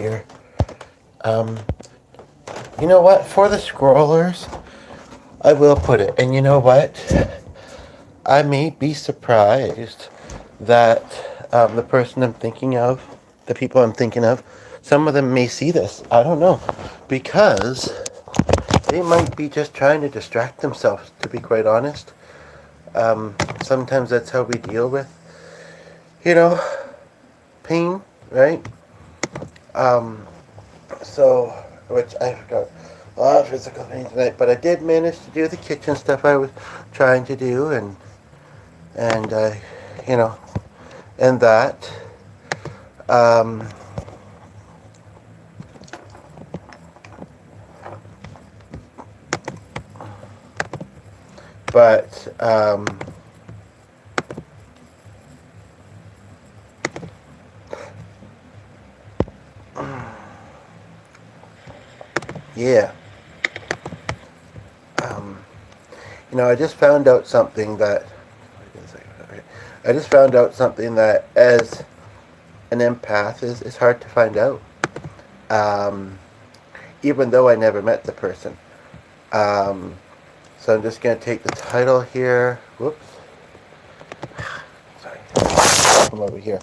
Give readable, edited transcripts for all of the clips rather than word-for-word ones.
here. Um, you know what? For the scrollers, I will put it. And you know what? I may be surprised that the person I'm thinking of, the people I'm thinking of, some of them may see this. I don't know. Because they might be just trying to distract themselves, to be quite honest. Sometimes that's how we deal with, you know, pain, right? Um, so, which I got a lot of physical pain tonight, but I did manage to do the kitchen stuff I was trying to do, and you know, and that. Um, but yeah, um, I just found out something that I just found out something that as an empath is hard to find out. Um, Even though I never met the person. Um, so I'm just going to take the title here. Whoops. Sorry. Come over here.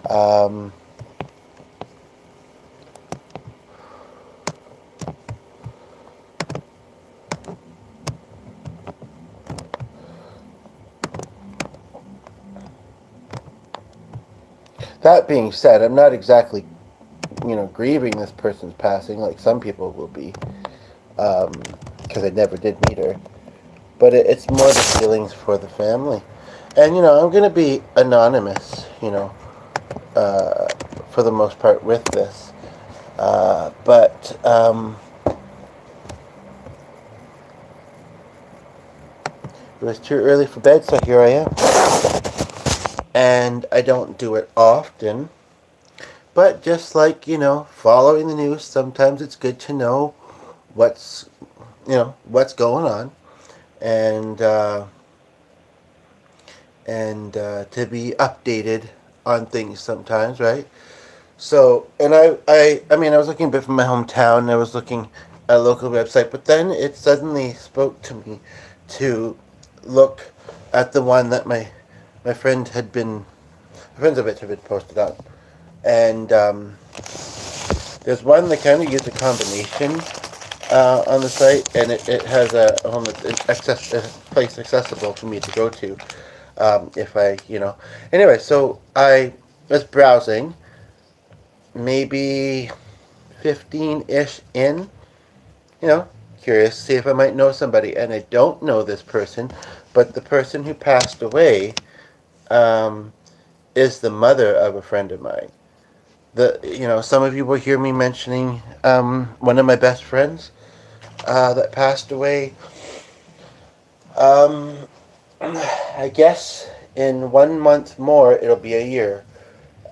Um, that being said, I'm not exactly, grieving this person's passing like some people will be, because I never did meet her. But it's more the feelings for the family. And, I'm going to be anonymous, uh, for the most part with this. But it was too early for bed, so here I am. And I don't do it often. But just like, following the news, sometimes it's good to know what's, what's going on. And, to be updated on things sometimes, right? So, and I was looking a bit from my hometown, and I was looking at a local website, but then it suddenly spoke to me to look at the one that my friend had been, friends of it had been posted on. And there's one that kind of uses a combination on the site, and it has a home that's a place accessible for me to go to if I, Anyway, so I was browsing, maybe 15-ish in, you know, curious to see if I might know somebody. And I don't know this person, but the person who passed away um, is the mother of a friend of mine. Some of you will hear me mentioning one of my best friends that passed away. Um, I guess in 1 month more it'll be a year.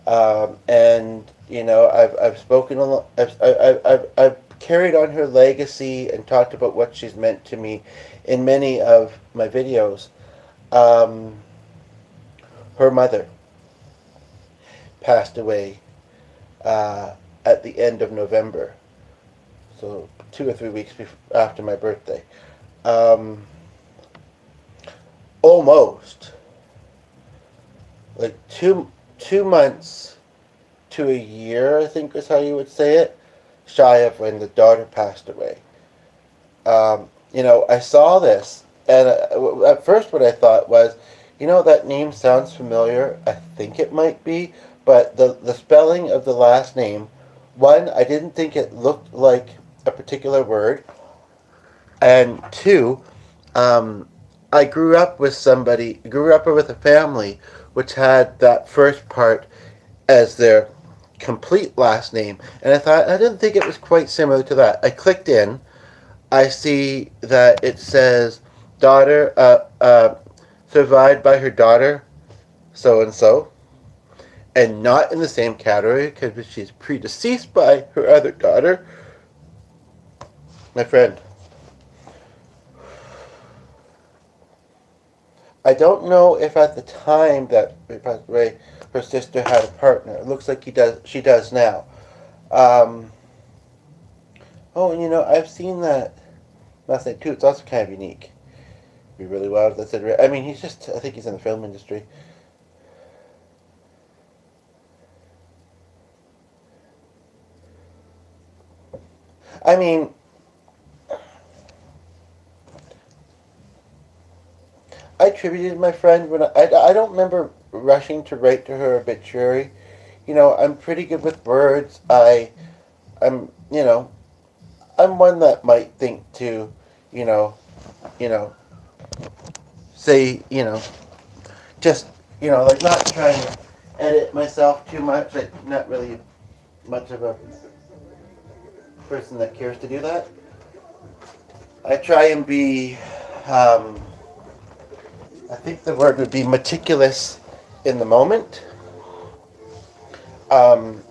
And I've spoken a lot. I've carried on her legacy and talked about what she's meant to me in many of my videos. Um, Her mother passed away at the end of November, so 2 or 3 weeks after my birthday. Um, Almost like two months to a year, I think is how you would say it, shy of when the daughter passed away. I saw this, and at first what I thought was, that name sounds familiar. I think it might be, but the spelling of the last name, one, I didn't think it looked like a particular word, and two, um, I grew up with a family which had that first part as their complete last name, and I didn't think it was quite similar to that. I clicked in. I see that it says daughter, survived by her daughter, so and so, and not in the same category because she's predeceased by her other daughter, my friend. I don't know if at the time that he passed away, her sister had a partner. It looks like she does now. Um, oh, and I've seen that last night too. It's also kind of unique. Be really wild. That's it. I mean, I think he's in the film industry. I mean, I tributed my friend when I don't remember rushing to write to her obituary. I'm pretty good with words. I'm, I'm one that might think to, you know, you know, say, just, like not trying to edit myself too much. Like not really much of a person that cares to do that. I try and be, um, I think the word would be meticulous in the moment. Um,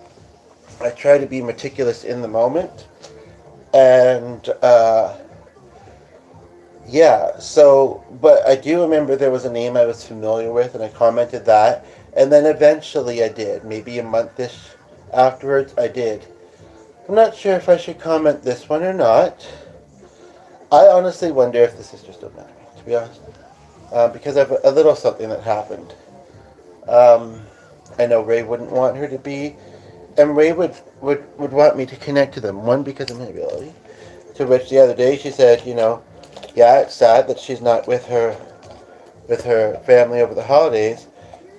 I try to be meticulous in the moment. And, yeah, so, but I do remember there was a name I was familiar with, and I commented that. And then eventually I did. Maybe a month-ish afterwards, I did. I'm not sure if I should comment this one or not. I honestly wonder if the sisters don't marry me, to be honest. Because of a little something that happened. Um, I know Ray wouldn't want her to be, and Ray would want me to connect to them. One, because of my ability. To which the other day she said, yeah, it's sad that she's not with her family over the holidays,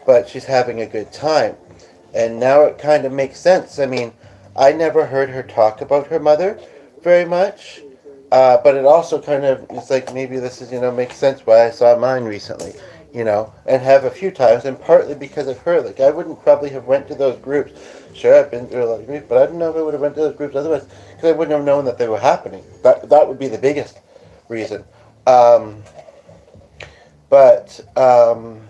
but she's having a good time. And now it kind of makes sense. I mean, I never heard her talk about her mother very much, but it also kind of, it's like maybe this is, makes sense why I saw mine recently, and have a few times, and partly because of her. Like, I wouldn't probably have went to those groups. Sure, I've been through a lot of groups, but I don't know if I would have went to those groups otherwise, because I wouldn't have known that they were happening. That would be the biggest reason. Um, but, um,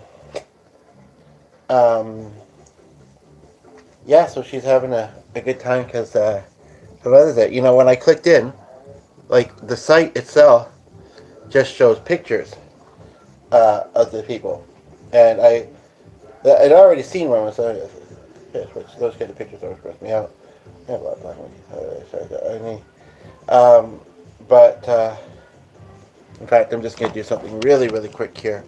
yeah, so she's having a good time because what is it? When I clicked in, like the site itself just shows pictures of the people, and I'd already seen one. So those kind of pictures always gross me out. I have a lot of language. I mean, um, but in fact, I'm just going to do something really, really quick here.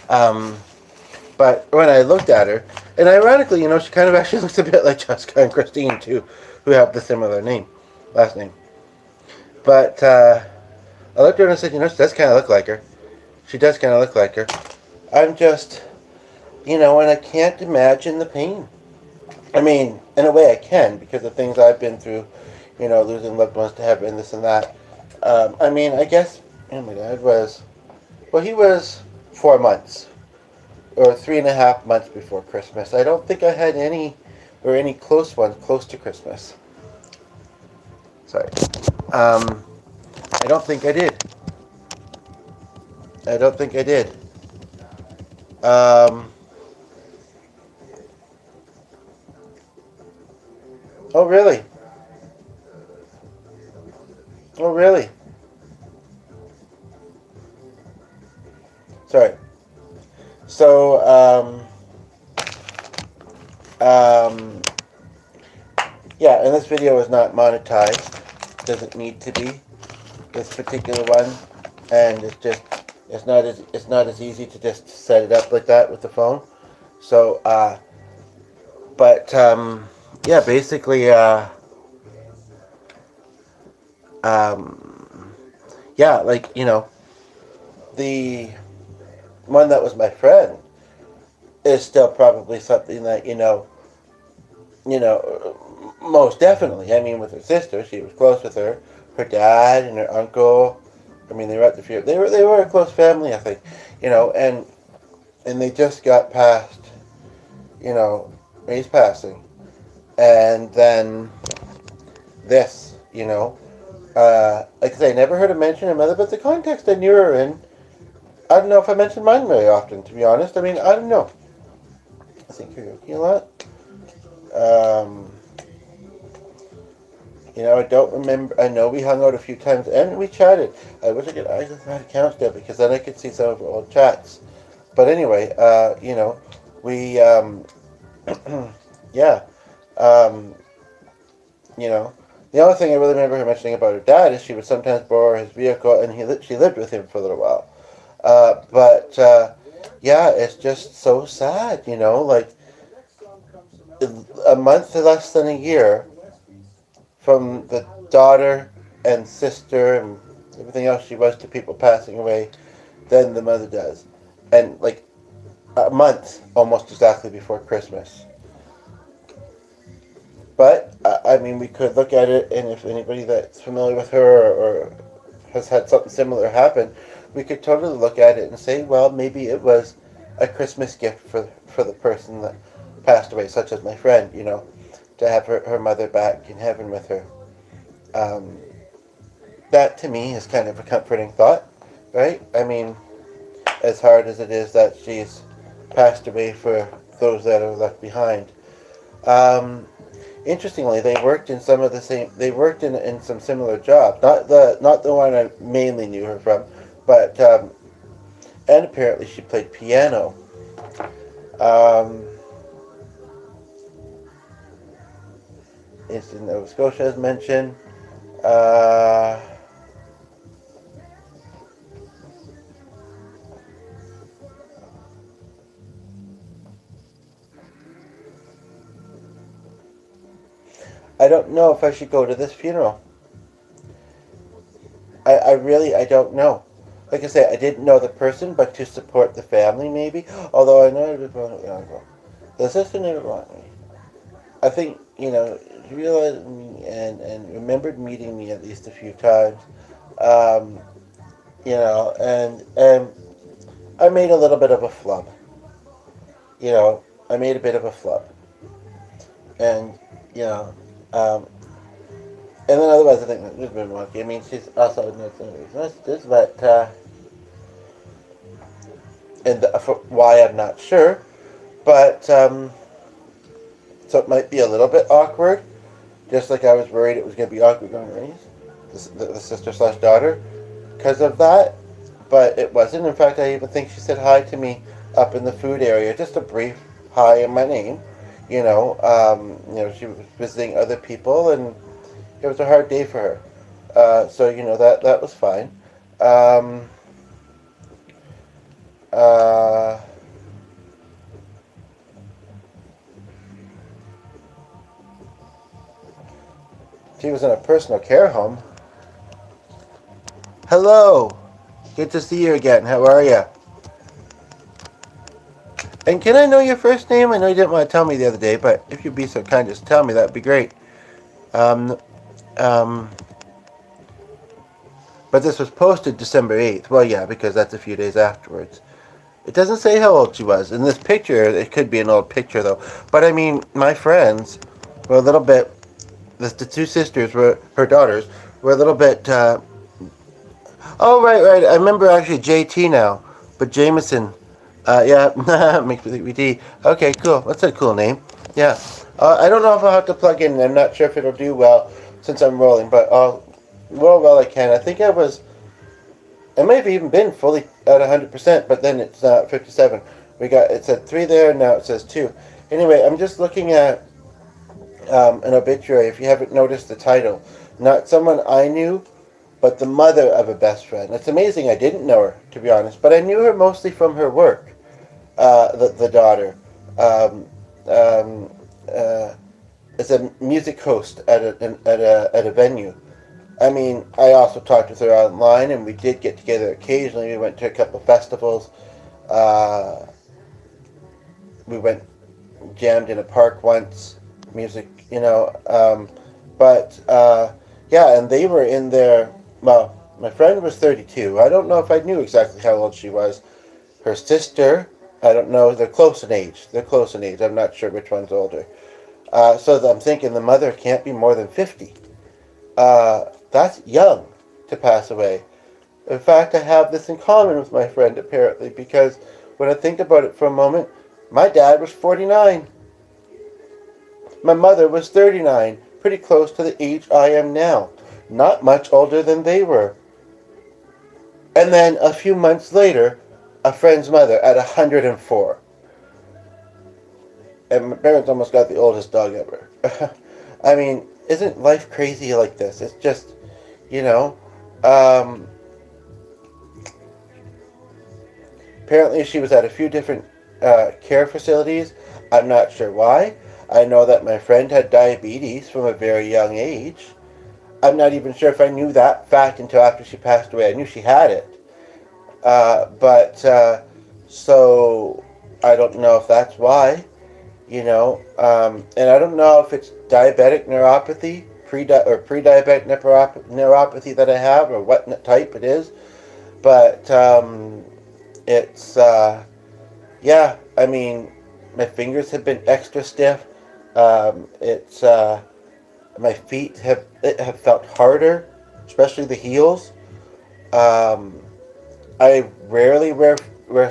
Um, But when I looked at her, and ironically, she kind of actually looks a bit like Jessica and Christine too, who have the similar last name. But I looked at her and I said, she does kind of look like her. She does kind of look like her. I'm just, and I can't imagine the pain. I mean, in a way I can, because of things I've been through, losing loved ones to heaven, this and that. I mean, I guess, my dad was, well, he was 4 months or 3.5 months before Christmas. I don't think I had any close ones close to Christmas. Sorry. I don't think I did. I don't think I did. Um, oh, really? Oh, really? Sorry. So, yeah, and this video is not monetized. Doesn't need to be. This particular one, and it's not as easy to just set it up like that with the phone. So, but yeah, basically, yeah, like the one that was my friend is still probably something that most definitely. I mean, with her sister, she was close with her. Her dad and her uncle. I mean, they were at the funeral. They were a close family, I think. And they just got past, Ray's passing, and then this, like I say, I never heard her mention her mother, but the context I knew her in, I don't know if I mentioned mine very often, to be honest. I mean, I don't know. I think karaoke a lot. Um, I don't remember. I know we hung out a few times and we chatted. I wish I could access that account still, because then I could see some of our old chats. But anyway, we Yeah. Um, you know, the only thing I really remember her mentioning about her dad is she would sometimes borrow his vehicle, and she lived with him for a little while. But yeah, it's just so sad, like a month or less than a year from the daughter and sister and everything else she was to people passing away, then the mother does. And like a month almost exactly before Christmas. But I mean, we could look at it, and if anybody that's familiar with her or has had something similar happen, we could totally look at it and say, well, maybe it was a Christmas gift for the person that passed away, such as my friend, to have her mother back in heaven with her. Um, that to me is kind of a comforting thought, right? I mean, as hard as it is that she's passed away for those that are left behind. Um, Interestingly, they worked in some of the same. They worked in some similar jobs. Not the one I mainly knew her from, but and apparently she played piano. Um, it's in Nova Scotia, as mentioned. Uh, I don't know if I should go to this funeral. I really I don't know. Like I say, I didn't know the person, but to support the family, maybe. Although I know I was going to go. The sister never want me. I think realized me and remembered meeting me at least a few times. Um, and I made a little bit of a flub. I made a bit of a flub, and you know, um, and then otherwise I think there's been wonky. I mean, she's also knows some of these messages, but for why I'm not sure, but so it might be a little bit awkward, just like I was worried it was going to be awkward going Raes, the sister slash daughter, because of that. But it wasn't. In fact, I even think she said hi to me up in the food area, just a brief hi and my name. She was visiting other people, and it was a hard day for her. So that was fine. Um, uh, she was in a personal care home. Hello, good to see you again. How are you? And can I know your first name? I know you didn't want to tell me the other day, but if you'd be so kind, just tell me. That'd be great. Um, um, but this was posted December 8th. Well, yeah, because that's a few days afterwards. It doesn't say how old she was. In this picture, it could be an old picture, though. But I mean, my friends were a little bit. The two sisters were her daughters were a little bit. Oh, right. I remember actually JT now, but Jameson. Yeah, makes me think we D. Okay, cool. That's a cool name. Yeah. I don't know if I'll have to plug in. I'm not sure if it'll do well since I'm rolling, but I'll roll well I can. I think I was. It may have even been fully at 100%, but then it's 57. It said 3 there, and now it says 2. Anyway, I'm just looking at an obituary. If you haven't noticed the title, not someone I knew, but the mother of a best friend. It's amazing I didn't know her, to be honest, but I knew her mostly from her work. The daughter um, um, uh, is a music host at a venue. I mean, I also talked with her online, and we did get together occasionally. We went to a couple festivals. Uh, we went jammed in a park once. Music, but yeah, and they were in their. Well, my friend was 32. I don't know if I knew exactly how old she was. Her sister, I don't know. They're close in age. I'm not sure which one's older. So I'm thinking the mother can't be more than 50. That's young to pass away. In fact, I have this in common with my friend, apparently, because when I think about it for a moment, my dad was 49. My mother was 39, pretty close to the age I am now. Not much older than they were. And then a few months later, a friend's mother at 104. And my parents almost got the oldest dog ever. I mean, isn't life crazy like this? It's just, you know, um, apparently she was at a few different care facilities. I'm not sure why. I know that my friend had diabetes from a very young age. I'm not even sure if I knew that fact until after she passed away. I knew she had it. But so I don't know if that's why, and I don't know if it's diabetic neuropathy, pre-diabetic neuropathy that I have, or what type it is. But it's yeah. I mean, my fingers have been extra stiff. It's My feet have felt harder, especially the heels. Um, I rarely wear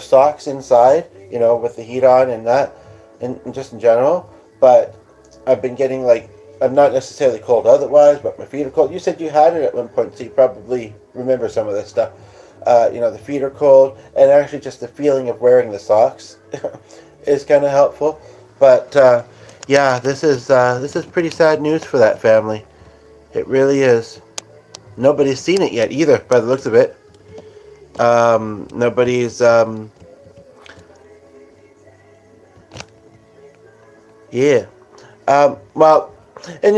socks inside, with the heat on and that, and just in general. But I've been getting like I'm not necessarily cold otherwise, but my feet are cold. You said you had it at one point, so you probably remember some of this stuff. The feet are cold, and actually just the feeling of wearing the socks is kind of helpful. But yeah, this is pretty sad news for that family. It really is. Nobody's seen it yet either, by the looks of it. Nobody's yeah. Well, and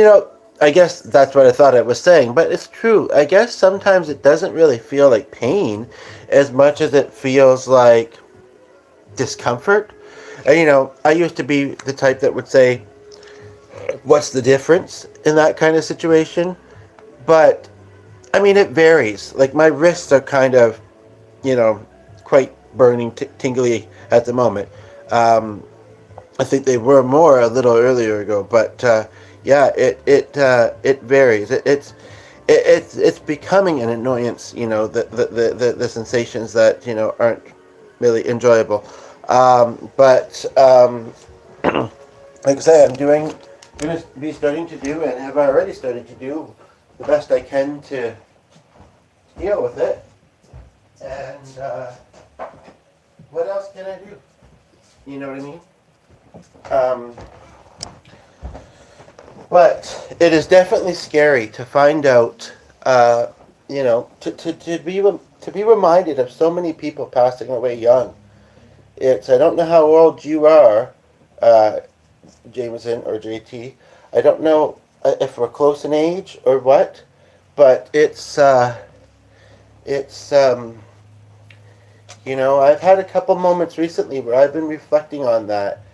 I guess that's what I thought I was saying, but it's true. I guess sometimes it doesn't really feel like pain as much as it feels like discomfort. And I used to be the type that would say, "What's the difference in that kind of situation?" But I mean, it varies. Like my wrists are kind of, you know, quite burning, tingly at the moment. Um, I think they were more a little earlier ago, but yeah, it varies. It's becoming an annoyance. The sensations that aren't really enjoyable. But like I say, going to be starting to do, and have already started to do, the best I can to deal with it. And what else can I do? You know what I mean? Um, but it is definitely scary to find out, to be reminded of so many people passing away young. I don't know how old you are, uh, Jameson or JT. I don't know if we're close in age or what, but it's I've had a couple moments recently where I've been reflecting on that.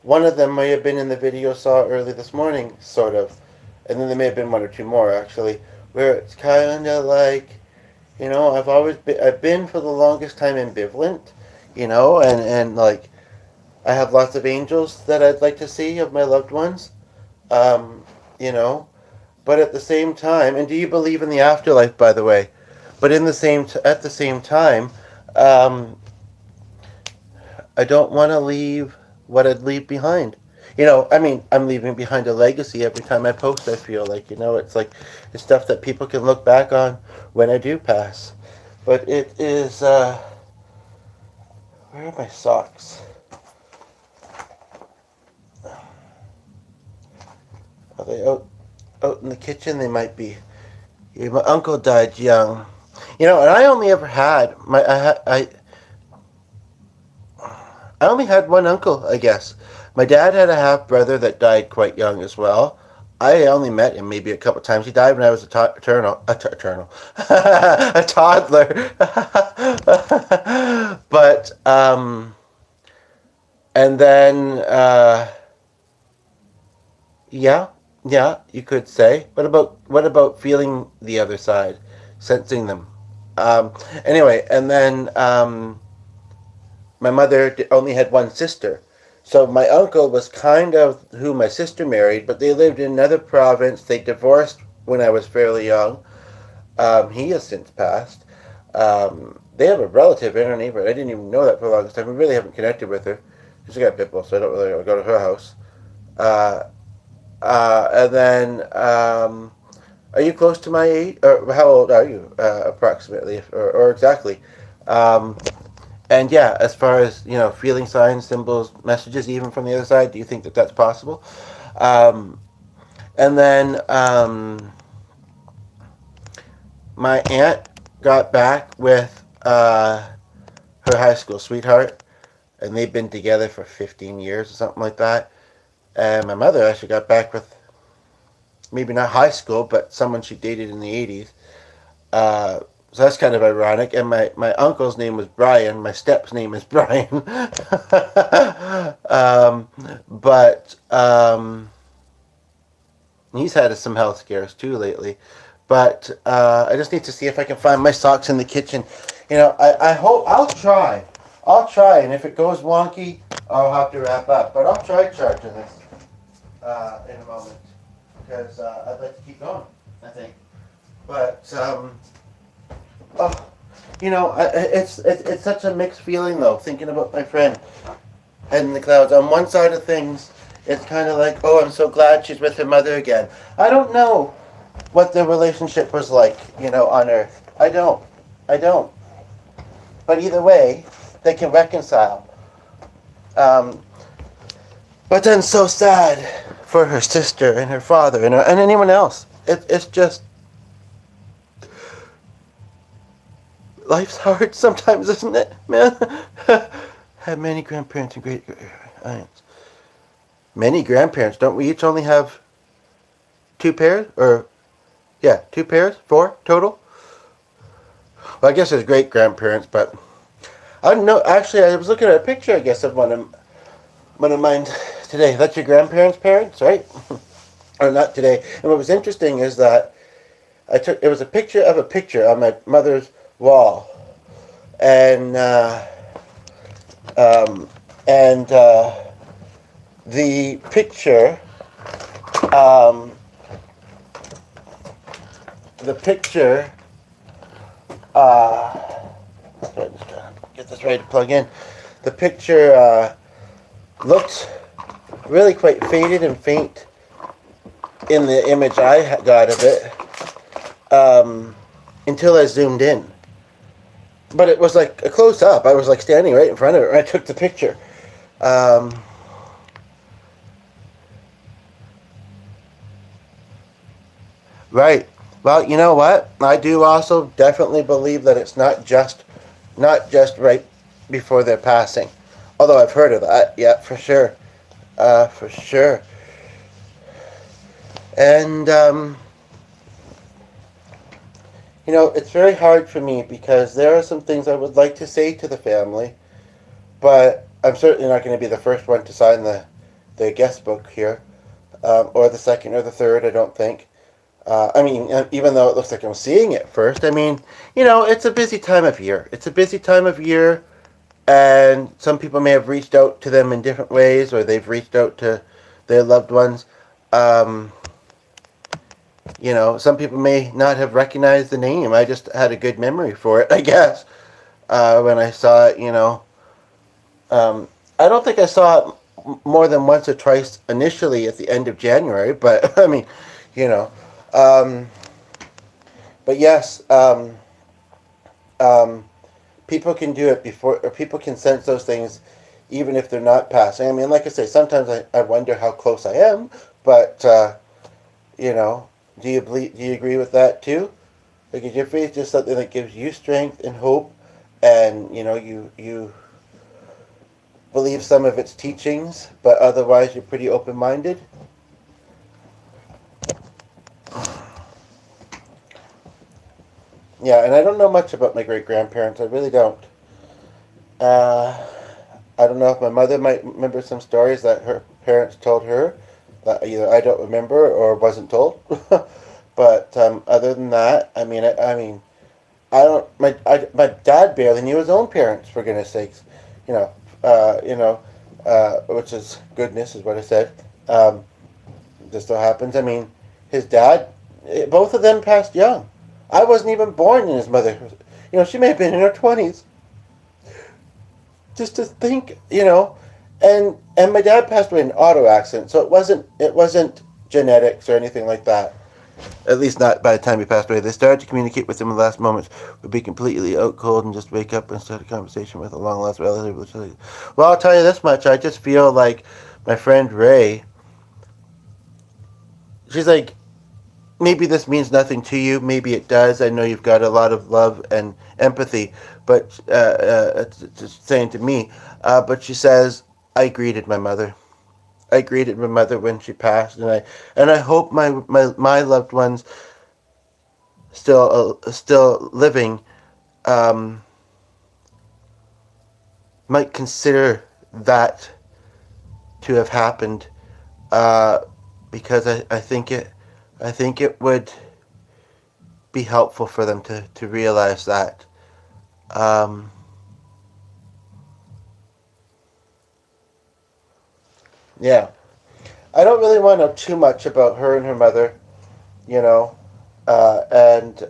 One of them may have been in the video I saw early this morning, sort of, and then there may have been one or two more actually, where it's kind of like, I've been for the longest time ambivalent, and like I have lots of angels that I'd like to see of my loved ones, um, you know, but at the same time, and do you believe in the afterlife, by the way? But at the same time, um, I don't want to leave what I'd leave behind. I mean, I'm leaving behind a legacy every time I post. I feel like, it's stuff that people can look back on when I do pass. But it is. Where are my socks? Are they out in the kitchen? They might be. Yeah, my uncle died young. And I only ever had I only had one uncle, I guess. My dad had a half brother that died quite young as well. I only met him maybe a couple times. He died when I was a toddler. But and then yeah, yeah, you could say. What about feeling the other side, sensing them? Um, anyway, and then my mother only had one sister. So my uncle was kind of who my sister married, but they lived in another province. They divorced when I was fairly young. He has since passed. They have a relative in our neighborhood. I didn't even know that for the longest time. We really haven't connected with her. She's got a pit bull, so I don't really go to her house. Uh, and then, are you close to my age? Or how old are you, approximately, or exactly? Um, And yeah, as far as feeling signs, symbols, messages, even from the other side, do you think that that's possible? Um, and then my aunt got back with her high school sweetheart, and they've been together for 15 years or something like that. And my mother actually got back with maybe not high school, but someone she dated in the 80s. So that's kind of ironic. And my uncle's name was Brian. My step's name is Brian. But he's had some health scares too lately. But I just need to see if I can find my socks in the kitchen. I hope I'll try. I'll try, and if it goes wonky, I'll have to wrap up. But I'll try charging this in a moment because I'd like to keep going. I think, but oh, it's such a mixed feeling though. Thinking about my friend head in the clouds. On one side of things, it's kind of like, oh, I'm so glad she's with her mother again. I don't know what their relationship was like, on Earth. I don't. I don't. But either way, they can reconcile. Um, but then so sad for her sister and her father and anyone else. It's just life's hard sometimes, isn't it, man? Had many grandparents and great aunts. Many grandparents. Don't we each only have two pairs? Or, yeah, two pairs? Four total? Well, I guess there's great grandparents, but I don't know. Actually, I was looking at a picture, I guess, of one of mine today. That's your grandparents' parents, right? Or not today. And what was interesting is that it was a picture on my mother's wall, and um, and the picture, um, the picture. Sorry, just trying to get this ready to plug in. The picture looked really quite faded and faint in the image I got of it until I zoomed in. But it was like a close up. I was like standing right in front of it when I took the picture. Right. Well, you know what? I do also definitely believe that it's not just right before their passing. Although I've heard of that, yeah, for sure, for sure. And it's very hard for me because there are some things I would like to say to the family, but I'm certainly not going to be the first one to sign the guest book here, or the second or the third. I don't think. I mean, even though it looks like I'm seeing it first, I mean, it's a busy time of year. It's a busy time of year, and some people may have reached out to them in different ways, or they've reached out to their loved ones. Um, some people may not have recognized the name. I just had a good memory for it, I guess, when I saw it. I don't think I saw it more than once or twice initially at the end of January, but I mean, you know. Um, but yes, um, people can do it before, or people can sense those things even if they're not passing. I mean, like I say, sometimes I wonder how close I am, but, you know, do you agree with that too? Like, is your faith just something that gives you strength and hope, and, you believe some of its teachings, but otherwise you're pretty open-minded? Yeah, and I don't know much about my great-grandparents. I really don't. Uh, I don't know if my mother might remember some stories that her parents told her that either I don't remember or wasn't told. But other than that, I mean, I don't. My dad barely knew his own parents, for goodness sakes. You know, which is goodness, is what I said. Um, this still happens. I mean, his dad, both of them passed young. I wasn't even born in his mother. She may have been in her 20s. Just to think, and my dad passed away in an auto accident, so it wasn't genetics or anything like that. At least not by the time he passed away. They started to communicate with him in the last moments, would be completely out cold and just wake up and start a conversation with a long lost relative. Well, I'll tell you this much. I just feel like my friend Ray, she's like, maybe this means nothing to you. Maybe it does. I know you've got a lot of love and empathy, but it's saying to me. But she says, I greeted my mother. I greeted my mother when she passed, and I hope my loved ones still living um, might consider that to have happened, uh, because I think it would be helpful for them to realize that. Um, yeah, I don't really want to know too much about her and her mother, you know, and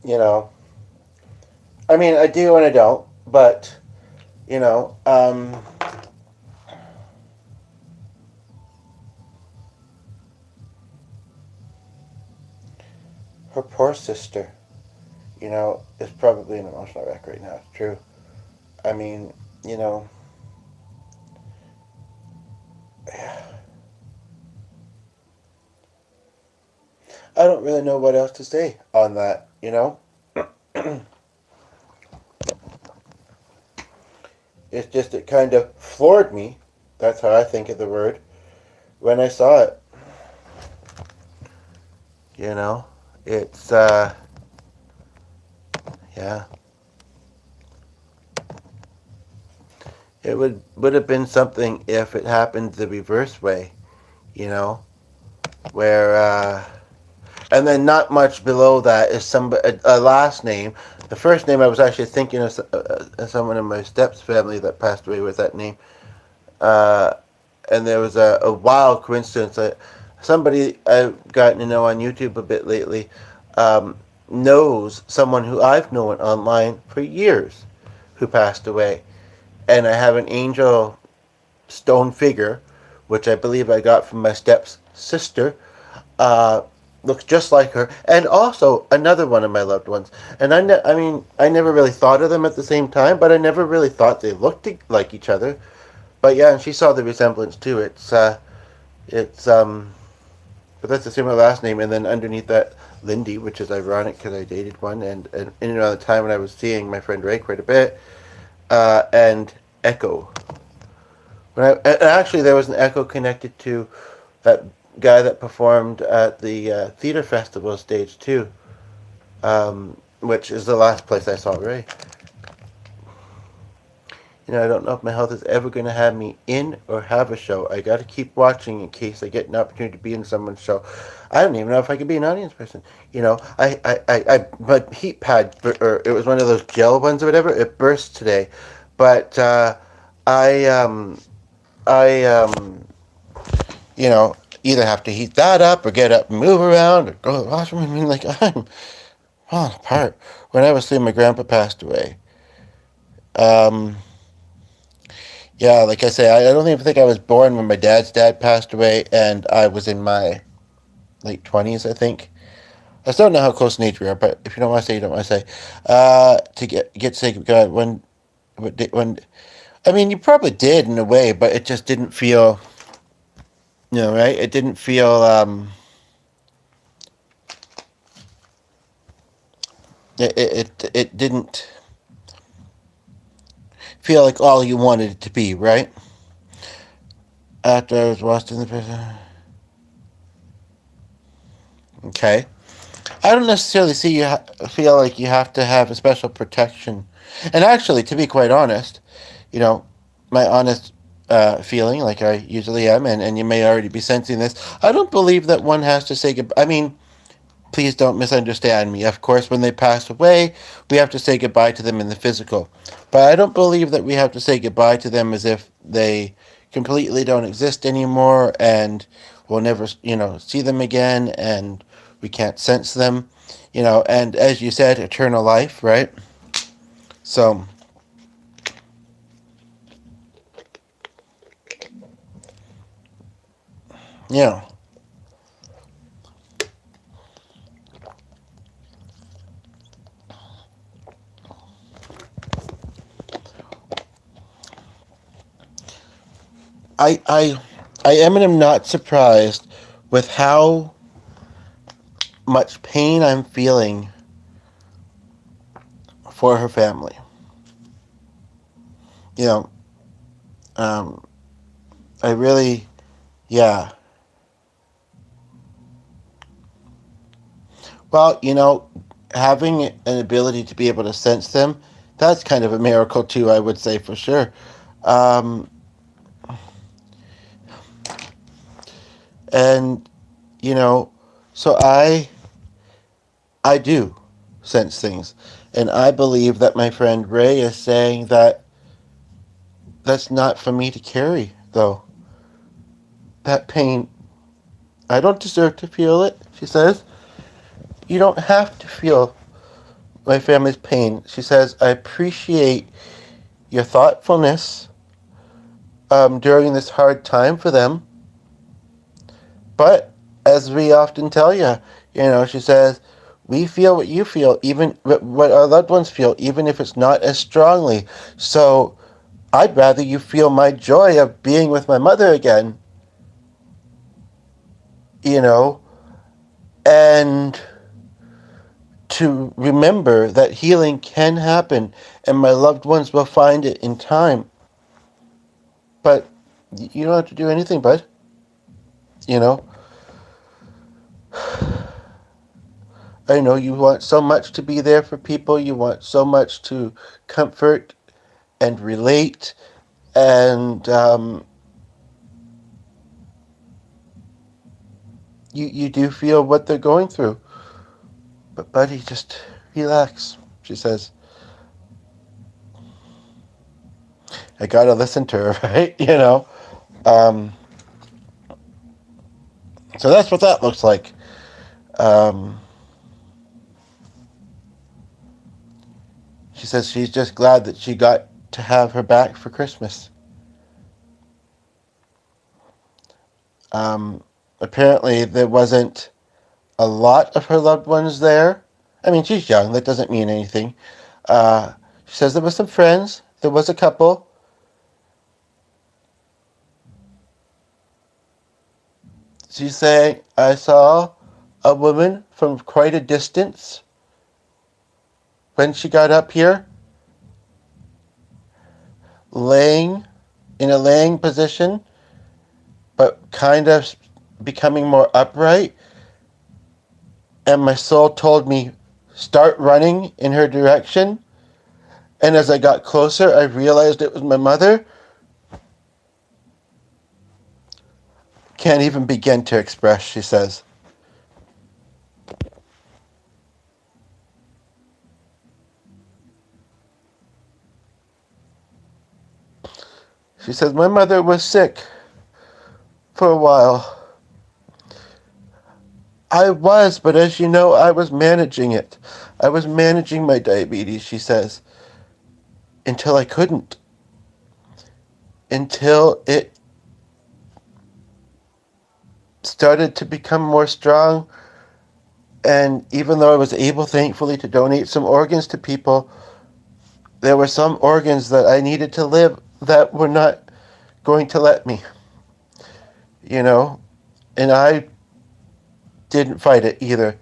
you know, I mean, I do and I don't, but you know, her poor sister, is probably an emotional wreck right now. It's true. I mean, you know, I don't really know what else to say on that. It's just it kind of floored me. That's how I think of the word when I saw it. You know, it's yeah. It would have been something if it happened the reverse way. You know, where and then not much below that is a last name. The first name I was actually thinking of someone in my step's family that passed away with that name. Uh, and there was a wild coincidence. Somebody I've gotten to know on YouTube a bit lately um, knows someone who I've known online for years who passed away. And I have an angel stone figure, which I believe I got from my step's sister. Uh, Looks just like her, and also another one of my loved ones. And I mean, I never really thought of them at the same time, but I never really thought they looked like each other. But yeah, and she saw the resemblance too. It's but that's a similar last name, and then underneath that, Lindy, which is ironic because I dated one, and in around the time when I was seeing my friend Ray quite a bit, and Echo. And actually, there was an Echo connected to that guy that performed at the theater festival stage too, which is the last place I saw Ray. I don't know if my health is ever going to have me in or have a show. I got to keep watching in case I get an opportunity to be in someone's show. I don't even know if I could be an audience person. My heat pad, or it was one of those gel ones or whatever, it burst today. But I, I, either have to heat that up or get up and move around or go to the washroom. I mean, like, I'm falling apart. When I was 3, my grandpa passed away. Um, Yeah, like I say, I don't even think I was born when my dad's dad passed away, and I was in my late 20s, I think. I still don't know how close in age we are, but if you don't want to say, you don't want to say. To get sick, God, when, I mean, you probably did in a way, but it just didn't feel, right? It didn't feel, it didn't feel like all you wanted it to be, right? After I was lost in the prison. Okay. I don't necessarily feel like you have to have a special protection. And actually, to be quite honest, you know, my honest feeling, like I usually am, and you may already be sensing this, I don't believe that one has to say goodbye. I mean, please don't misunderstand me. Of course, when they pass away, we have to say goodbye to them in the physical. But I don't believe that we have to say goodbye to them as if they completely don't exist anymore and we'll never, see them again and we can't sense them, and as you said, eternal life, right? So, you know, I am not surprised with how much pain I'm feeling for her family. You know, um, I really, yeah. Well, having an ability to be able to sense them, that's kind of a miracle too, I would say for sure. Um, and, you know, so I do sense things. And I believe that my friend Ray is saying that that's not for me to carry, though. That pain, I don't deserve to feel it, she says. You don't have to feel my family's pain. She says, I appreciate your thoughtfulness during this hard time for them. But as we often tell you, she says, we feel what you feel, even what our loved ones feel, even if it's not as strongly. So I'd rather you feel my joy of being with my mother again, you know, and to remember that healing can happen and my loved ones will find it in time. But you don't have to do anything, bud. You know, I know you want so much to be there for people. You want so much to comfort and relate. And you do feel what they're going through. But, buddy, just relax, she says. I gotta listen to her, right? Um, so that's what that looks like. Um, she says she's just glad that she got to have her back for Christmas. Apparently, there wasn't a lot of her loved ones there. I mean, she's young. That doesn't mean anything. She says there were some friends. There was a couple. She's saying, I saw a woman from quite a distance when she got up here, laying in a laying position, but kind of becoming more upright. And my soul told me, start running in her direction. And as I got closer, I realized it was my mother. Can't even begin to express, she says. She says, my mother was sick for a while. I was, but as you know, I was managing it. I was managing my diabetes, she says, until I couldn't. Until it started to become more strong. And even though I was able, thankfully, to donate some organs to people, there were some organs that I needed to live that were not going to let me. And I didn't fight it either.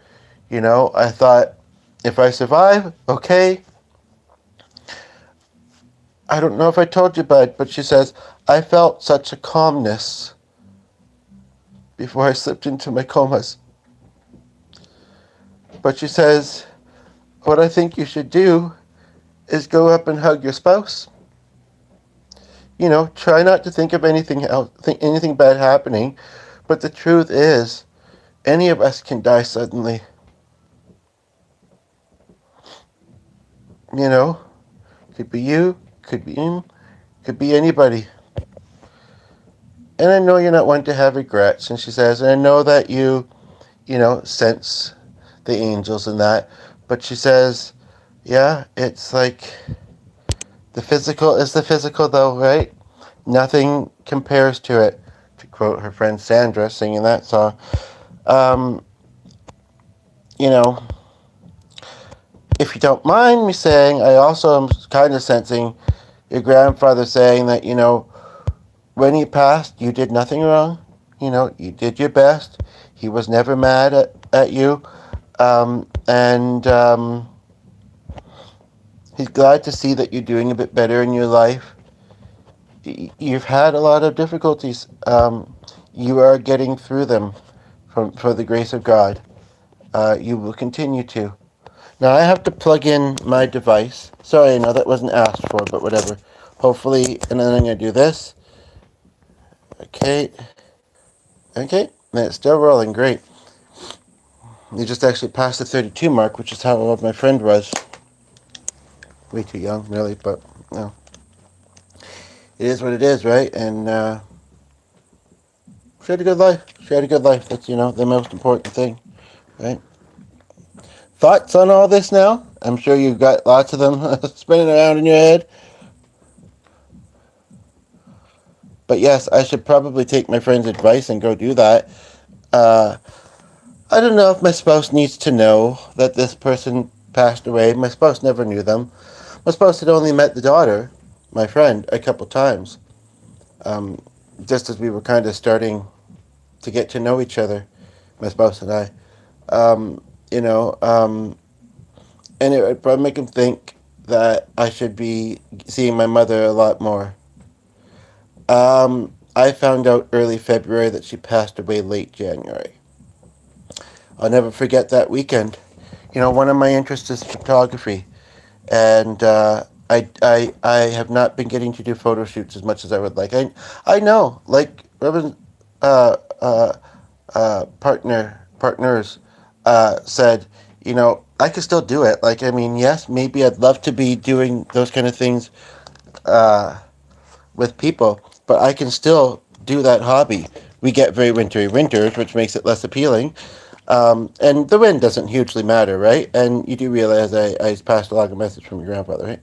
I thought, if I survive, okay. I don't know if I told you, bud, but she says, I felt such a calmness before I slipped into my comas. But she says, what I think you should do is go up and hug your spouse. Try not to think of anything else, anything bad happening. But the truth is, any of us can die suddenly. Could be you, could be him, could be anybody. And I know you're not one to have regrets. And she says, and I know that you sense the angels and that. But she says, yeah, it's like the physical is the physical, though, right? Nothing compares to it, to quote her friend Sandra singing that song. Um, you know, if you don't mind me saying, I also am kind of sensing your grandfather saying that, when he passed, you did nothing wrong. You know, you did your best. He was never mad at you. And he's glad to see that you're doing a bit better in your life. You've had a lot of difficulties. You are getting through them for the grace of God. You will continue to. Now I have to plug in my device. Sorry, I know that wasn't asked for, but whatever. Hopefully, and then I'm going to do this. Okay. Okay. And it's still rolling. Great. You just actually passed the 32 mark, which is how old my friend was. Way too young, really, but no. It is what it is, right? And she had a good life. She had a good life. That's, the most important thing, right? Thoughts on all this now? I'm sure you've got lots of them spinning around in your head. But yes, I should probably take my friend's advice and go do that. Uh, I don't know if my spouse needs to know that this person passed away. My spouse never knew them. My spouse had only met the daughter, my friend, a couple times. Just as we were kind of starting to get to know each other, my spouse and I. Um, you know, um, and it would probably make him think that I should be seeing my mother a lot more. I found out early February that she passed away late January. I'll never forget that weekend. One of my interests is photography, and I have not been getting to do photo shoots as much as I would like. I know, like Reverend uh, uh, partners said, I could still do it. Like, I mean, yes, maybe I'd love to be doing those kind of things with people, but I can still do that hobby. We get very wintry winters, which makes it less appealing. And the wind doesn't hugely matter, right? And you do realize I passed along a message from your grandfather, right?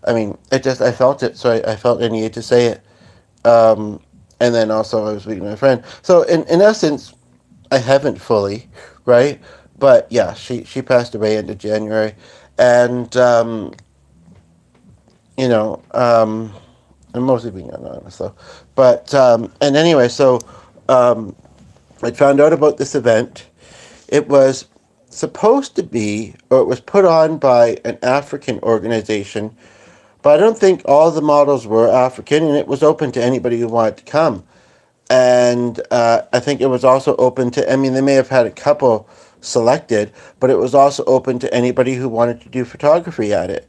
I mean, I felt it, so I felt I needed to say it. Um, and then also I was meeting my friend. So in essence, I haven't fully, right? But yeah, she passed away into January. And, you know, um, I'm mostly being anonymous though. But, and anyway, so I found out about this event. It was supposed to be, or it was put on by an African organization, but I don't think all the models were African, and it was open to anybody who wanted to come. And I think it was also open to, I mean, they may have had a couple selected, but it was also open to anybody who wanted to do photography at it.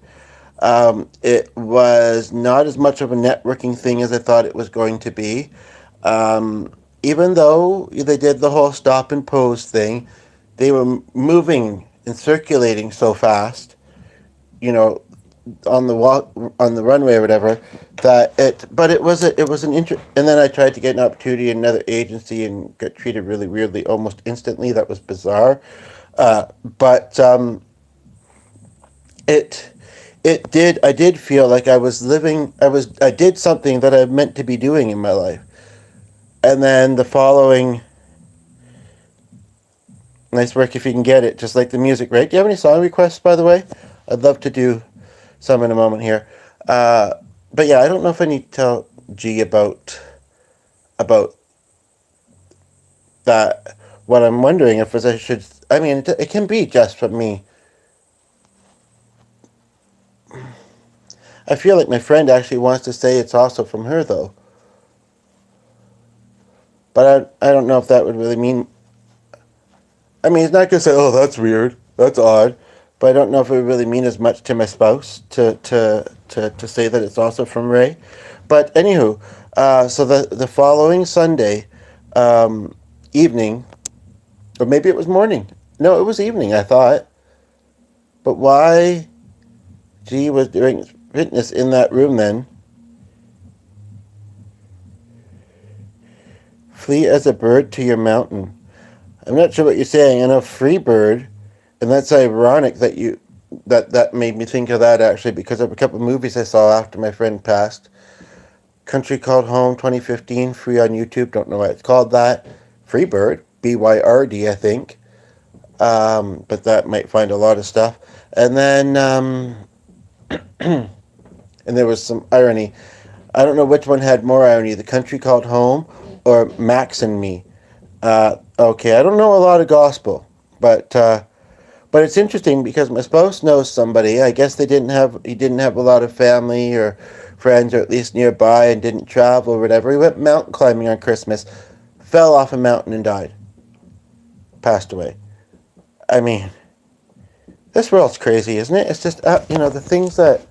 It was not as much of a networking thing as I thought it was going to be. Even though they did the whole stop and pose thing, they were moving and circulating so fast, you know, on the walk on the runway or whatever, that it was an and then I tried to get an opportunity in another agency and got treated really weirdly almost instantly. That was bizarre. But it it did I did feel like I did something that I meant to be doing in my life. And then the following, nice work if you can get it, just like the music, right? Do you have any song requests, by the way? I'd love to do some in a moment here. Uh, but yeah, I don't know if I need to tell G about that. What I'm wondering if is I should. I mean, it can be just for me. I feel like my friend actually wants to say it's also from her though. But I don't know if that would really mean. I mean, it's not gonna say, "Oh, that's weird. That's odd." But I don't know if it would really mean as much to my spouse to say that it's also from Ray. But anywho, so the following Sunday evening, or maybe it was morning. No, it was evening, I thought. But why G was doing fitness in that room then? Flee as a bird to your mountain. I'm not sure what you're saying. I know free bird, and that's ironic that that made me think of that actually because of a couple of movies I saw after my friend passed. Country Called Home 2015, free on YouTube. Don't know why it's called that. Free Bird, BYRD, I think. But that might find a lot of stuff. And then, and there was some irony. I don't know which one had more irony, The Country Called Home or Max and Me. Okay, I don't know a lot of gospel, but but it's interesting because my spouse knows somebody. I guess he didn't have a lot of family or friends, or at least nearby, and didn't travel or whatever. He went mountain climbing on Christmas, fell off a mountain and died, passed away. I mean, this world's crazy, isn't it? It's just the things that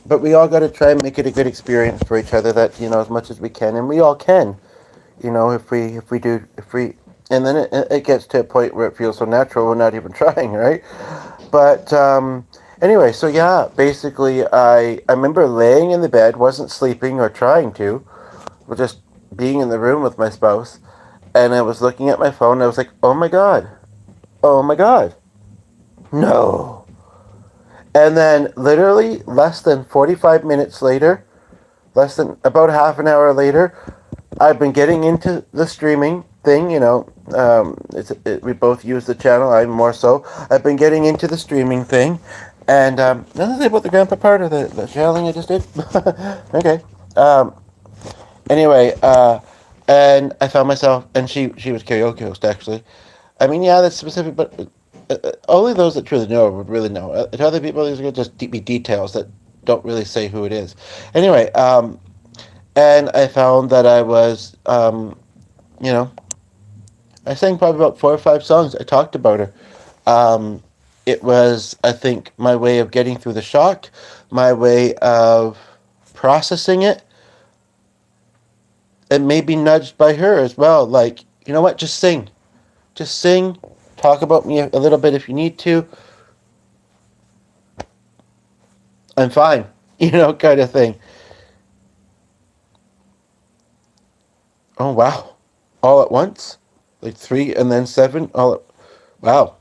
But we all got to try and make it a good experience for each other. That as much as we can, and we all can. If we, and then it gets to a point where it feels so natural we're not even trying, right? But anyway, so yeah, basically, I remember laying in the bed, wasn't sleeping or trying to, but just being in the room with my spouse, and I was looking at my phone. And I was like, oh my god, oh my god, no. And then literally less than 45 minutes later, less than about half an hour later, I've been getting into the streaming thing. We both use the channel. I more so. I've been getting into the streaming thing, and nothing about the grandpa part of the channeling I just did. Okay. Um, anyway, and I found myself, and she was karaoke host actually. I mean, yeah, that's specific, but only those that truly know would really know. To other people, these are just be details that don't really say who it is. Anyway, and I found that I was, you know, I sang probably about 4 or 5 songs. I talked about her. Um, it was, I think, my way of getting through the shock, my way of processing it, and maybe nudged by her as well. Like, you know what? Just sing. Talk about me a little bit if you need to. I'm fine. Kind of thing. Oh wow! All at once, like 3 and then 7. Wow!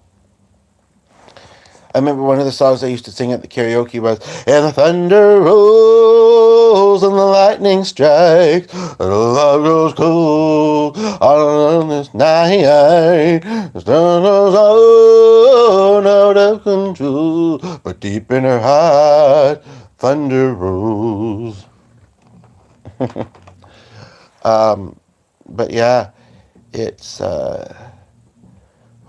I remember one of the songs I used to sing at the karaoke was, "And the thunder rolls and the lightning strikes, and the love grows cold on this night. The sun goes on out of control, but deep in her heart, thunder rolls." But yeah, it's well,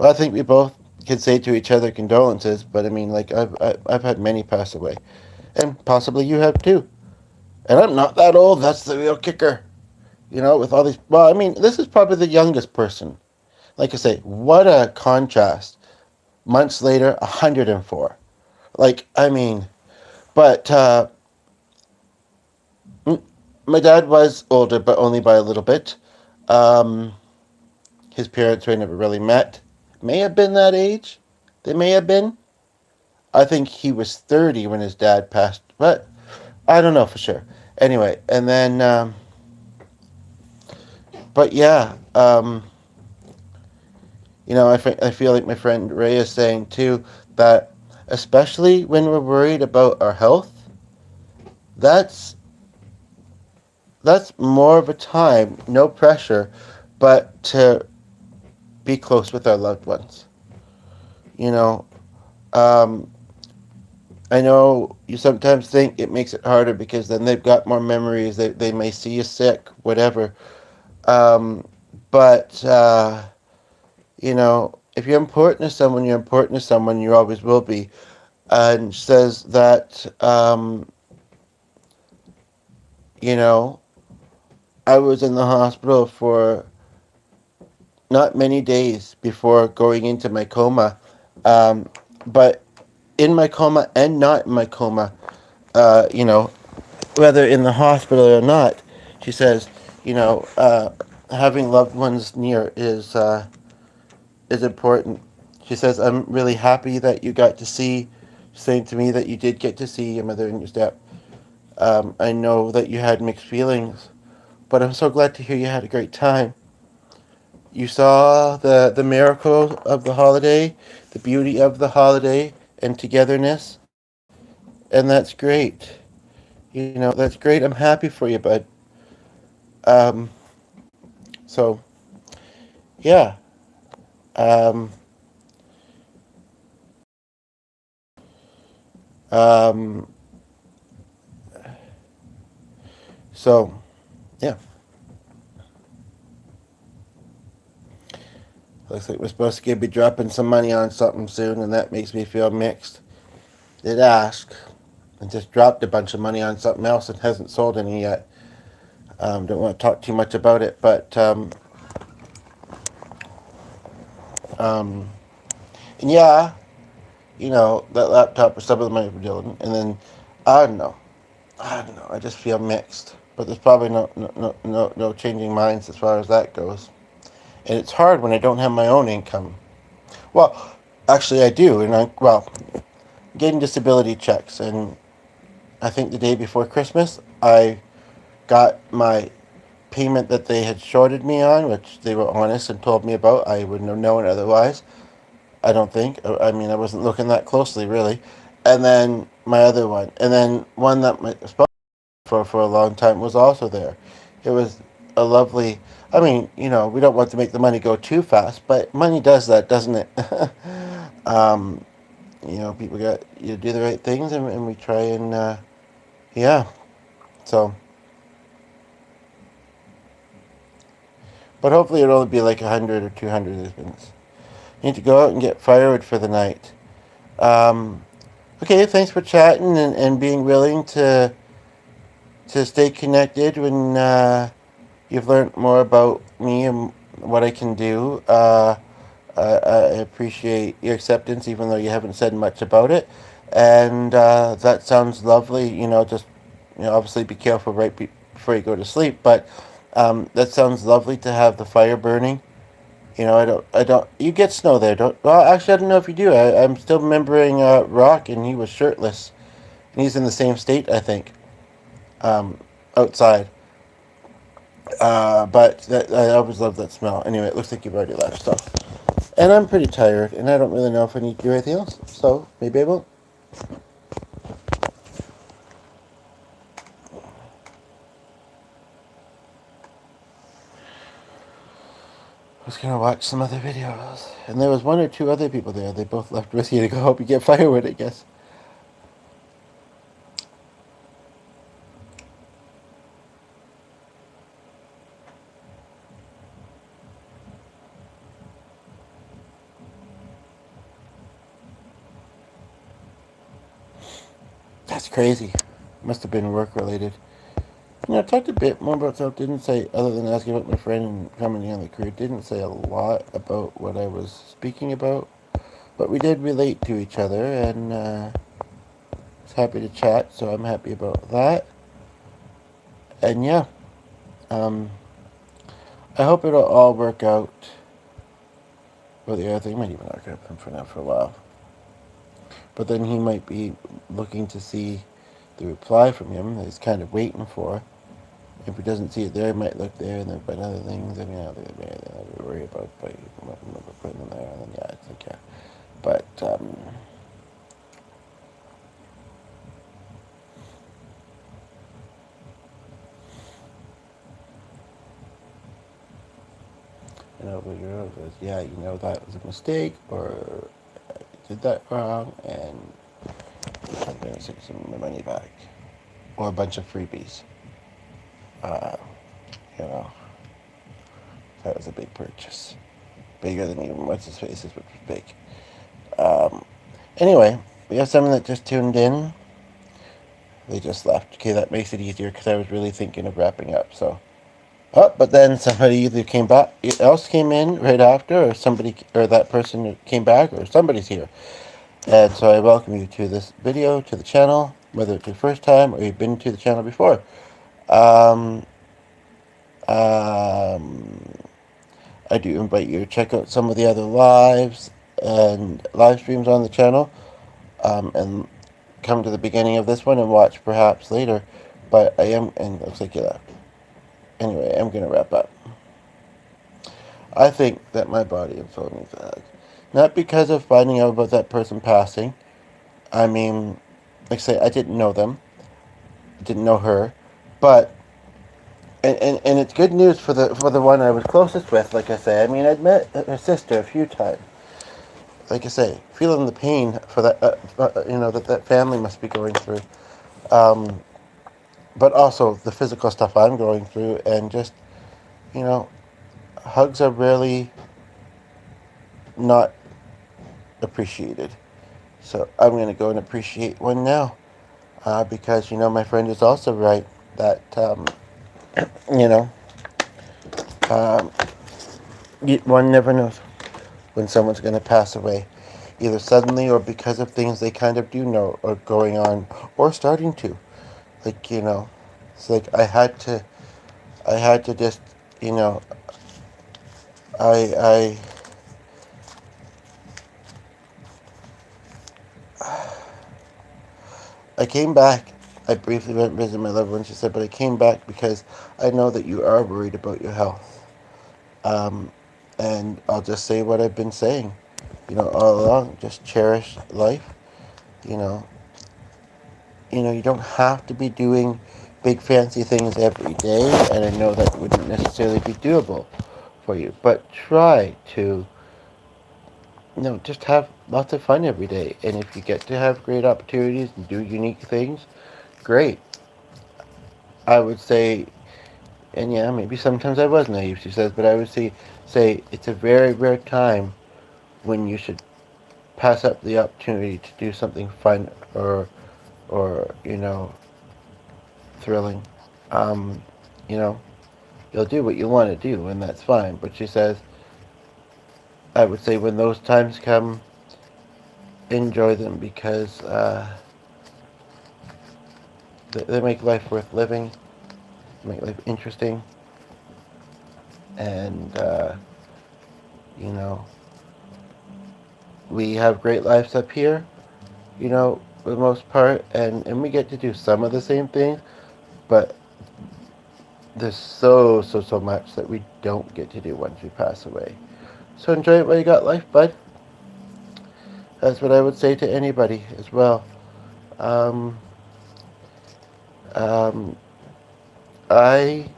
I think we both can say to each other condolences, but I mean, like I've had many pass away, and possibly you have too. And I'm not that old. That's the real kicker. With all these. Well, I mean, this is probably the youngest person. Like I say, what a contrast. Months later, 104. Like, I mean, but my dad was older, but only by a little bit. Um, his parents were never really met. May have been that age. They may have been. I think he was 30 when his dad passed, but I don't know for sure. Anyway, and then, but yeah, I feel like my friend Ray is saying too that especially when we're worried about our health, that's that's more of a time, no pressure, but to be close with our loved ones. You know, um, I know you sometimes think it makes it harder because then they've got more memories. They may see you sick, whatever. Um, but if you're important to someone, you're important to someone. You always will be. And says that you know I was in the hospital for not many days before going into my coma, um, but in my coma and not in my coma, uh, you know, whether in the hospital or not, she says, you know, uh, having loved ones near is important. She says, I'm really happy that you got to see, saying to me that you did get to see your mother and your step. I know that you had mixed feelings, but I'm so glad to hear you had a great time. You saw the miracle of the holiday, the beauty of the holiday, and togetherness, and that's great. That's great. I'm happy for you, bud. Um, so yeah. Um, um, So, yeah. Looks like we're supposed to be dropping some money on something soon, and that makes me feel mixed. Did ask, and just dropped a bunch of money on something else and hasn't sold any yet. Don't want to talk too much about it, but um, and yeah, that laptop was some of the money we're dealing, and then I don't know, I just feel mixed. But there's probably no changing minds as far as that goes. And it's hard when I don't have my own income. Well, actually, I do, and getting disability checks, and I think the day before Christmas, I got my payment that they had shorted me on, which they were honest and told me about. I wouldn't have known otherwise. I don't think. I mean, I wasn't looking that closely, really. And then my other one, and then one that my spouse for a long time was also there. It was a lovely. I mean, we don't want to make the money go too fast, but money does that, doesn't it? um, people got you do the right things, and we try and yeah. So, but hopefully it'll only be like 100 or 200 husbands. Need to go out and get firewood for the night. Um, okay, thanks for chatting and being willing to stay connected when you've learned more about me and what I can do. I appreciate your acceptance, even though you haven't said much about it. And that sounds lovely. Just obviously be careful before you go to sleep. But that sounds lovely to have the fire burning. I don't. You get snow there, don't? Well, actually, I don't know if you do. I'm still remembering Rock, and he was shirtless, and he's in the same state, I think, outside. But I always love that smell. Anyway, it looks like you've already left, so. And I'm pretty tired, and I don't really know if I need to do anything else. So maybe I won't. I was gonna watch some other videos, and there was one or two other people there. They both left with you to go help you get firewood, I guess. That's crazy. Must have been work related. I talked a bit more about stuff. Didn't say, other than asking about my friend and commenting on the career, didn't say a lot about what I was speaking about. But we did relate to each other, and was happy to chat, so I'm happy about that. And yeah, um, I hope it'll all work out. Well, the other thing might even not get up for now for a while. But then he might be looking to see the reply from him that he's kind of waiting for. If he doesn't see it there, he might look there and then find other things. I mean, they have to worry about putting them there. And then, yeah, it's like, yeah. But, but your girl goes, yeah, that was a mistake, or I did that wrong, and I'm going to send some of my money back. Or a bunch of freebies. Uh, you know, that was a big purchase. Bigger than even what's his face's, which was big. Um, anyway, we have someone that just tuned in. They just left. Okay, that makes it easier because I was really thinking of wrapping up. So, but then somebody either else came in right after, or that person came back, or somebody's here. And so I welcome you to this video, to the channel, whether it's your first time or you've been to the channel before. Um, um, I do invite you to check out some of the other lives and live streams on the channel, and come to the beginning of this one and watch perhaps later. But I am, and it looks like you left. Anyway, I'm going to wrap up. I think that my body and soul needs a hug. Not because of finding out about that person passing. I mean, like I say, I didn't know them. I didn't know her. But, and it's good news for the one I was closest with, like I say. I mean, I'd met her sister a few times. Like I say, feeling the pain for that, that family must be going through. Um, but also the physical stuff I'm going through, and just, you know, hugs are really not appreciated. So I'm going to go and appreciate one now, because, my friend is also right that, you know, um, one never knows when someone's going to pass away, either suddenly or because of things they kind of do know are going on or starting to. Like, it's like I had to just, you know, I I came back. I briefly went and visited my loved one. She said, but I came back because I know that you are worried about your health. Um, and I'll just say what I've been saying, all along. Just cherish life. You know, you don't have to be doing big fancy things every day, and I know that wouldn't necessarily be doable for you. But try to, just have lots of fun every day. And if you get to have great opportunities and do unique things, great. I would say, and yeah, maybe sometimes I was naive, she says, but I would say it's a very rare time when you should pass up the opportunity to do something fun or thrilling. Um, you know, you'll do what you want to do, and that's fine. But she says, I would say when those times come, enjoy them because they make life worth living, make life interesting, and you know, we have great lives up here, for the most part, and we get to do some of the same things, but there's so much that we don't get to do once we pass away. So enjoy it while you got life, bud. That's what I would say to anybody as well. Um, um, I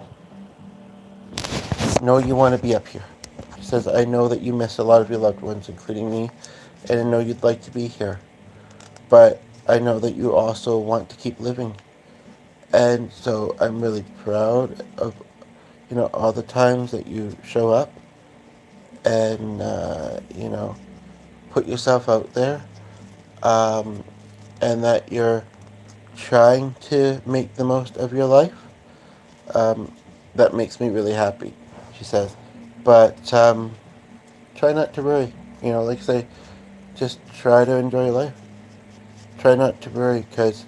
know you want to be up here. She says, I know that you miss a lot of your loved ones, including me, and I know you'd like to be here. But I know that you also want to keep living. And so I'm really proud of, all the times that you show up and, put yourself out there, um, and that you're trying to make the most of your life. Um, that makes me really happy, she says. But try not to worry. Like I say, just try to enjoy life. Try not to worry because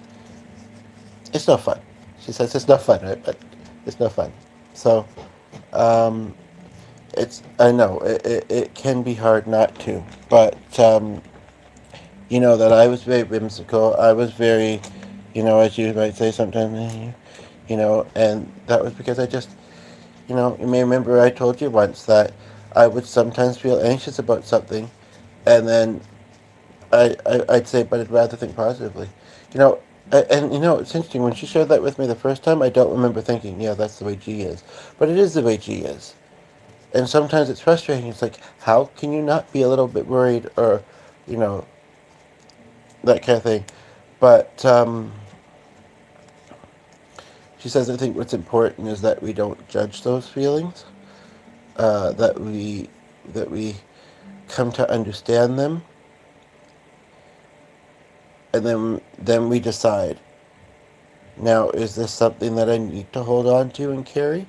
it's no fun. She says it's no fun, right? But it's no fun. So, um, I know, it can be hard not to. But, that I was very whimsical. I was very, as you might say sometimes, and that was because I just, you may remember I told you once that I would sometimes feel anxious about something, and then I'd say, but I'd rather think positively. You know, and it's interesting. When she shared that with me the first time, I don't remember thinking, yeah, that's the way G is. But it is the way G is. And sometimes it's frustrating. It's like, how can you not be a little bit worried or, you know, that kind of thing. But she says, I think what's important is that we don't judge those feelings, that we come to understand them, and then we decide. Now, is this something that I need to hold on to and carry,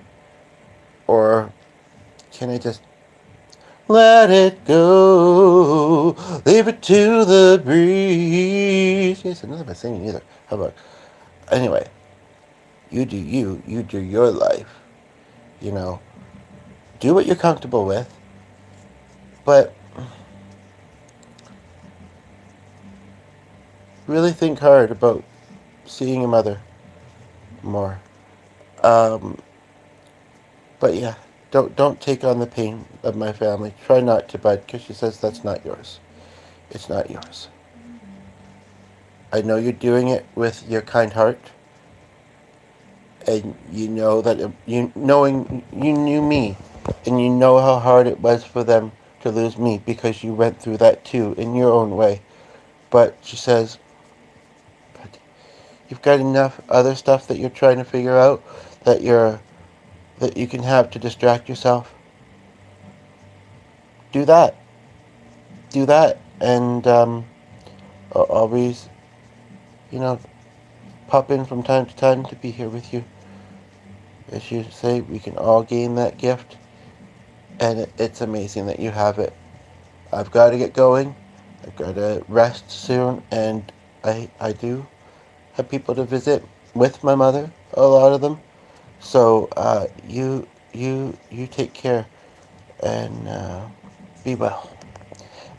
or can I just let it go, leave it to the breeze? Yes, I'm not singing either. How about anyway? You do you. You do your life. You know, do what you're comfortable with, but really think hard about seeing your mother more. Um, but yeah, don't take on the pain of my family. Try not to, bud, because she says that's not yours. It's not yours. I know you're doing it with your kind heart, and you know that you knew me, and you know how hard it was for them to lose me because you went through that too in your own way. But she says, You've got enough other stuff that you're trying to figure out that you can have to distract yourself. Do that. Do that, and always, you know, pop in from time to time to be here with you. As you say, we can all gain that gift, and it's amazing that you have it. I've got to get going. I've got to rest soon, and I do have people to visit with my mother. A lot of them. So you take care and be well.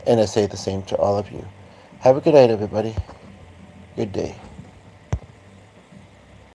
And I say the same to all of you. Have a good night, everybody. Good day.